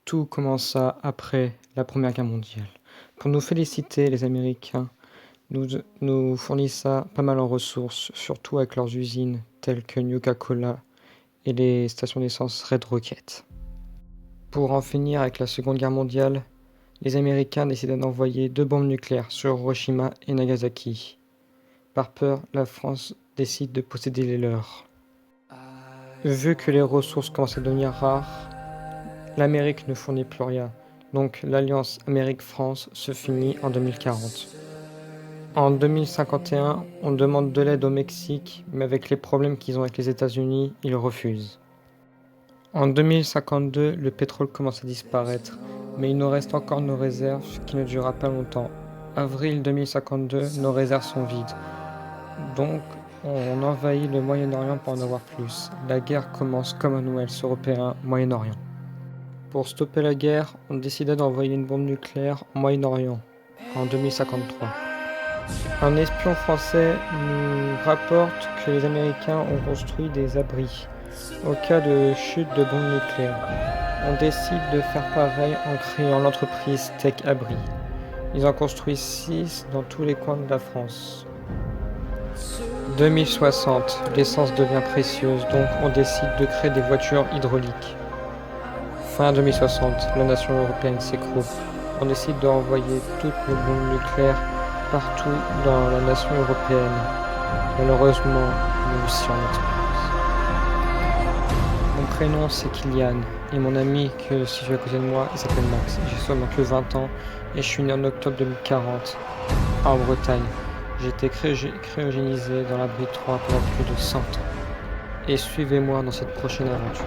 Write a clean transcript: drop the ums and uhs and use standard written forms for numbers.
Tout commença après la Première Guerre mondiale. Pour nous féliciter, les Américains nous fournissaient pas mal en ressources, surtout avec leurs usines telles que Nuka-Cola et les stations d'essence Red Rocket. Pour en finir avec la Seconde Guerre mondiale, les Américains décident d'envoyer 2 bombes nucléaires sur Hiroshima et Nagasaki. Par peur, la France décide de posséder les leurs. Vu que les ressources commencent à devenir rares, l'Amérique ne fournit plus rien, donc l'alliance Amérique-France se finit en 2040. En 2051, on demande de l'aide au Mexique, mais avec les problèmes qu'ils ont avec les États-Unis, ils refusent. En 2052, le pétrole commence à disparaître, mais il nous reste encore nos réserves, ce qui ne durera pas longtemps. Avril 2052, nos réserves sont vides, donc on envahit le Moyen-Orient pour en avoir plus. La guerre commence Commonwealth européen, Moyen-Orient. Pour stopper la guerre, on décida d'envoyer une bombe nucléaire au Moyen-Orient, en 2053. Un espion français nous rapporte que les Américains ont construit des abris au cas de chute de bombes nucléaires. On décide de faire pareil en créant l'entreprise Tech Abri. Ils en construisent 6 dans tous les coins de la France. 2060, l'essence devient précieuse, donc on décide de créer des voitures hydrauliques. Fin 2060, la nation européenne s'écroule. On décide d'envoyer toutes nos bombes nucléaires partout dans la nation européenne. Malheureusement, nous aussi en explose. Mon prénom c'est Kylian, et mon ami que si je suis à côté de moi, il s'appelle Max. J'ai seulement que 20 ans, et je suis né en octobre 2040, en Bretagne. J'ai été cryogénisé dans l'abri 3 pendant plus de 100 ans. Et suivez-moi dans cette prochaine aventure.